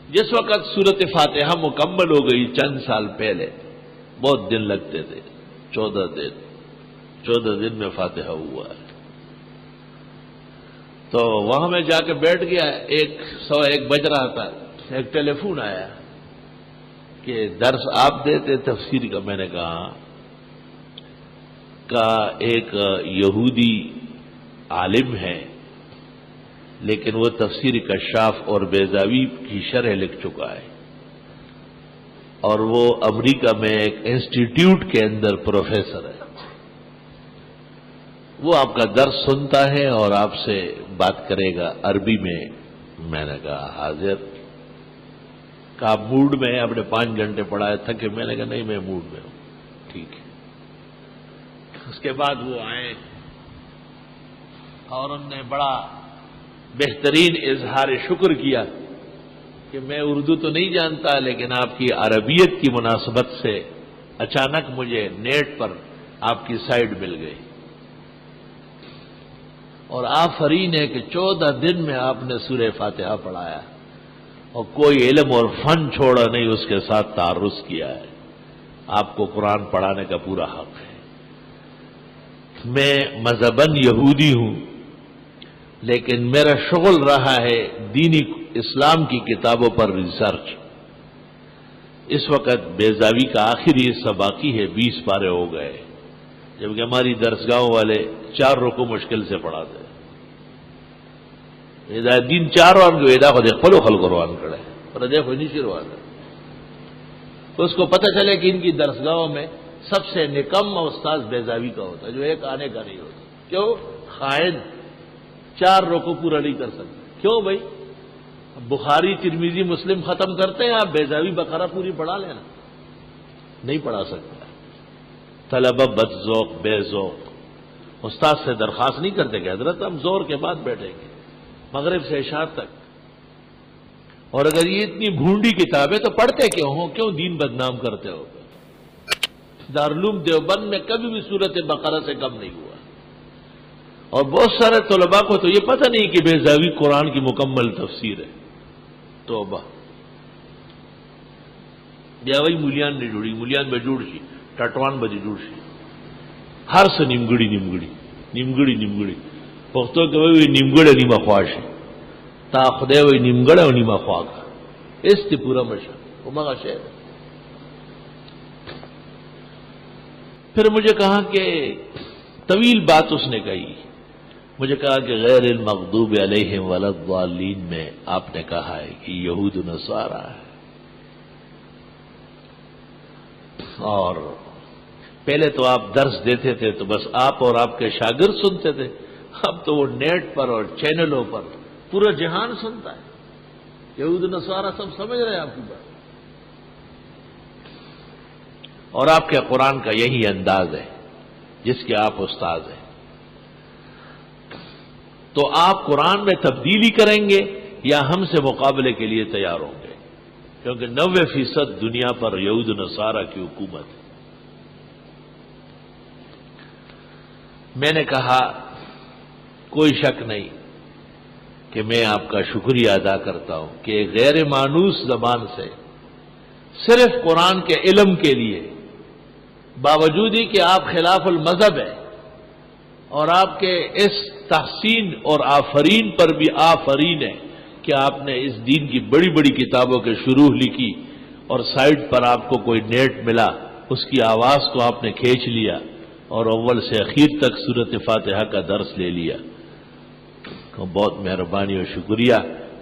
جس وقت سورت فاتحہ مکمل ہو گئی چند سال پہلے، بہت دن لگتے تھے، 14 دن میں فاتحہ ہوا ہے، تو وہاں میں جا کے بیٹھ گیا، 1:15 بج رہا تھا، ایک ٹیلی فون آیا کہ درس آپ دیتے تفسیر کا؟ میں نے کہا ایک یہودی عالم ہے لیکن وہ تفسیر کشاف اور بیضاوی کی شرح لکھ چکا ہے، اور وہ امریکہ میں ایک انسٹیٹیوٹ کے اندر پروفیسر ہے، وہ آپ کا درس سنتا ہے اور آپ سے بات کرے گا عربی میں۔ میں نے کہا حاضر۔ کہا موڈ میں ہے؟ آپ نے 5 گھنٹے پڑھایا، تھکے؟ میں نے کہا نہیں، میں موڈ میں ہوں۔ ٹھیک ہے۔ اس کے بعد وہ آئے اور انہوں نے بڑا بہترین اظہار شکر کیا کہ میں اردو تو نہیں جانتا لیکن آپ کی عربیت کی مناسبت سے اچانک مجھے نیٹ پر آپ کی سائٹ مل گئی، اور آفرین ہے کہ 14 دن میں آپ نے سورہ فاتحہ پڑھایا اور کوئی علم اور فن چھوڑا نہیں، اس کے ساتھ تعرض کیا ہے۔ آپ کو قرآن پڑھانے کا پورا حق ہے۔ میں مذہباً یہودی ہوں لیکن میرا شغل رہا ہے دینی اسلام کی کتابوں پر ریسرچ۔ اس وقت بیضاوی کا آخری حصہ باقی ہے، 20 پارے ہو گئے، جبکہ ہماری درسگاہوں والے 4 رکوع مشکل سے پڑھاتے ہیں۔ ہدایت دین 4 وان کو ادا کو دیکھ پلو خل قرآن کڑے پر دیکھو نہیں شروع تو اس کو پتہ چلے کہ ان کی درسگاہوں میں سب سے نکم استاذ بیضاوی کا ہوتا ہے، جو ایک آنے کا نہیں ہوتا۔ کیوں؟ خائن 4 رکوع پورا نہیں کر سکتے۔ کیوں بھائی؟ بخاری ترمذی مسلم ختم کرتے ہیں، آپ بیضاوی بقرہ پوری پڑھا لینا، نہیں پڑھا سکتا۔ طلبہ بد ذوق بے ذوق استاد سے درخواست نہیں کرتے کہ حضرت ہم زور کے بعد بیٹھیں گے مغرب سے عشاء تک، اور اگر یہ اتنی بھونڈی کتاب ہے تو پڑھتے کیوں ہو؟ کیوں دین بدنام کرتے ہو؟ دارالعلوم دیوبند میں کبھی بھی سورت بقرہ سے کم نہیں ہوا، اور بہت سارے طلباء کو تو یہ پتہ نہیں کہ بیضاوی قرآن کی مکمل تفسیر ہے۔ توبہ یا وہی مولیان نے جوڑی، مولیان میں جوڑ سی ٹٹوان بجے جوڑ سی ہر سے نیمگڑی پختوں کے وہی نیمگڑے نیما خواش ہے تا خدے وہی نیمگڑے و نیما خواہ کا اس تی پورا مشا وہ مغا شہر۔ پھر مجھے کہا کہ طویل بات اس نے کہی، مجھے کہا کہ غیر المغضوب علیہم ولا الضالین میں آپ نے کہا ہے کہ یہود و نصارا ہے، اور پہلے تو آپ درس دیتے تھے تو بس آپ اور آپ کے شاگرد سنتے تھے، اب تو وہ نیٹ پر اور چینلوں پر پورا جہان سنتا ہے۔ یہود و نصارا سب سمجھ رہے ہیں آپ کی بات، اور آپ کے قرآن کا یہی انداز ہے جس کے آپ استاد ہیں۔ تو آپ قرآن میں تبدیلی کریں گے یا ہم سے مقابلے کے لیے تیار ہوں گے؟ کیونکہ 90% دنیا پر یہود و نصارا کی حکومت ہے۔ میں نے کہا کوئی شک نہیں کہ میں آپ کا شکریہ ادا کرتا ہوں کہ غیر مانوس زبان سے صرف قرآن کے علم کے لیے، باوجود ہی کہ آپ خلاف المذہب ہیں اور آپ کے اس تحسین اور آفرین پر بھی آفرین ہے کہ آپ نے اس دین کی بڑی بڑی کتابوں کے شروح لکھی اور سائٹ پر آپ کو کوئی نیٹ ملا، اس کی آواز کو آپ نے کھینچ لیا اور اول سے اخیر تک سورت فاتحہ کا درس لے لیا۔ بہت مہربانی اور شکریہ،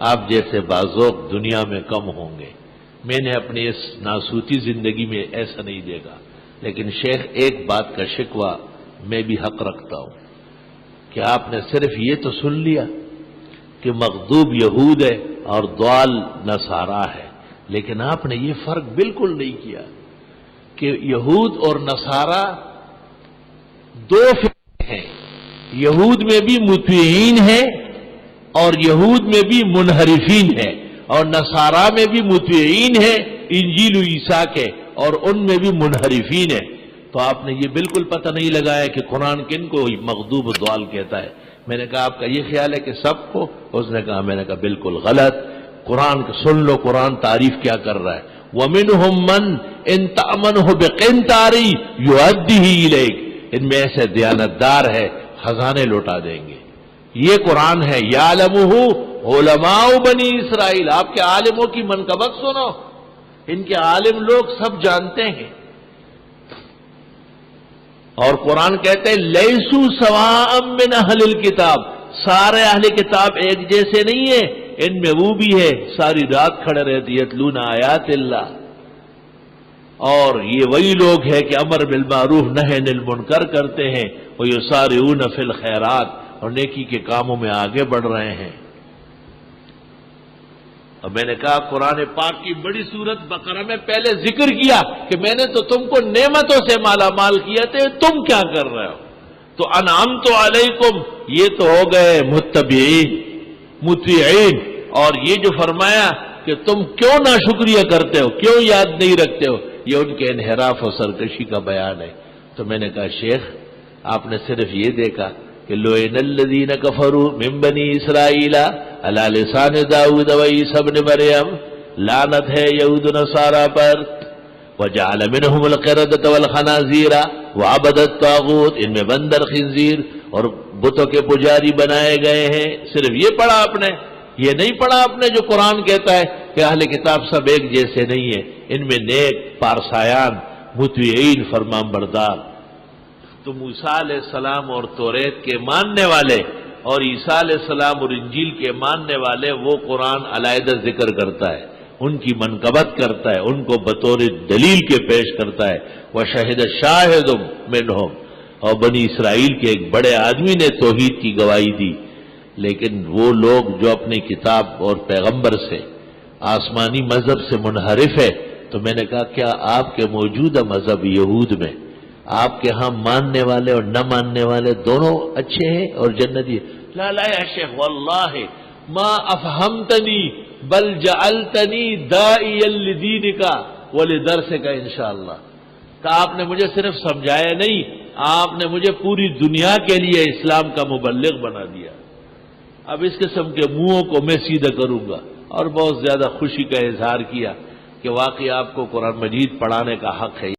آپ جیسے بازوق دنیا میں کم ہوں گے۔ میں نے اپنی اس ناسوتی زندگی میں ایسا نہیں دیکھا، لیکن شیخ ایک بات کا شکوہ میں بھی حق رکھتا ہوں کہ آپ نے صرف یہ تو سن لیا کہ مغضوب یہود ہے اور ضال نصارا ہے، لیکن آپ نے یہ فرق بالکل نہیں کیا کہ یہود اور نصارا 2 فرقے ہیں، یہود میں بھی مطیعین ہیں اور یہود میں بھی منحرفین ہیں، اور نصارا میں بھی مطیعین ہیں انجیل و عیسیٰ کے اور ان میں بھی منحرفین ہیں۔ تو آپ نے یہ بالکل پتہ نہیں لگایا کہ قرآن کن کو مغضوب و ضال کہتا ہے۔ میں نے کہا آپ کا یہ خیال ہے کہ سب کو؟ اس نے کہا، میں نے کہا بالکل غلط، قرآن سن لو، قرآن تعریف کیا کر رہا ہے. وَمِنْهُمْ مَنْ إِنْ تَأْمَنْهُ بِقِنْطَارٍ يُؤَدِّهِ إِلَيْكَ، ان میں ایسے دیانتدار ہے خزانے لوٹا دیں گے. یہ قرآن ہے. یعلمہ علماء بنی اسرائیل. آپ کے عالموں کی منقبت سنو، ان کے عالم لوگ سب جانتے ہیں. اور قرآن کہتے ہیں لیسو سواء من اہل الکتاب، سارے اہل کتاب ایک جیسے نہیں ہیں. ان میں وہ بھی ہے ساری رات کھڑے رہتے یتلون آیات اللہ. اور یہ وہی لوگ ہیں کہ امر بالمعروف نہی عن المنکر کرتے ہیں، ویسارعون فی الخیرات، اور نیکی کے کاموں میں آگے بڑھ رہے ہیں. اور میں نے کہا قرآن پاک کی بڑی سورت بقرہ میں پہلے ذکر کیا کہ میں نے تو تم کو نعمتوں سے مالا مال کیا تھے، تم کیا کر رہے ہو؟ تو انعمت علیکم، یہ تو ہو گئے متبعین مطیعین. اور یہ جو فرمایا کہ تم کیوں ناشکریہ کرتے ہو، کیوں یاد نہیں رکھتے ہو، یہ ان کے انحراف اور سرکشی کا بیان ہے. تو میں نے کہا شیخ آپ نے صرف یہ دیکھا کہ لعن الذین کفروا من بنی اسرائیل علی لسان داؤد و عیسی ابن مریم، لعنت ہے یہود و نصارہ پر. وجعل منہم القردۃ والخنازیر وعبد الطاغوت، ان میں بندر خنزیر اور بتوں کے پجاری بنائے گئے ہیں. صرف یہ پڑھا آپ نے؟ یہ نہیں پڑھا آپ نے جو قرآن کہتا ہے کہ اہل کتاب سب ایک جیسے نہیں ہیں، ان میں نیک پارسایان مطیعین فرمان بردار. تو موسیٰ علیہ السلام اور توریت کے ماننے والے اور عیسیٰ علیہ السلام اور انجیل کے ماننے والے، وہ قرآن علیحدہ ذکر کرتا ہے، ان کی منقبت کرتا ہے، ان کو بطور دلیل کے پیش کرتا ہے. وشہد شاہد منہم، اور بنی اسرائیل کے ایک بڑے آدمی نے توحید کی گواہی دی. لیکن وہ لوگ جو اپنی کتاب اور پیغمبر سے آسمانی مذہب سے منحرف ہے، تو میں نے کہا کیا آپ کے موجودہ مذہب یہود میں آپ کے ہاں ماننے والے اور نہ ماننے والے دونوں اچھے ہیں اور جنتی؟ لا لا یا شیخ واللہ ما افہمتنی بل جعلتنی داعیا لدینک ولدرسک انشاءاللہ. کہ آپ نے مجھے صرف سمجھایا نہیں، آپ نے مجھے پوری دنیا کے لیے اسلام کا مبلغ بنا دیا. اب اس قسم کے منہوں کو میں سیدھا کروں گا. اور بہت زیادہ خوشی کا اظہار کیا کہ واقعی آپ کو قرآن مجید پڑھانے کا حق ہے.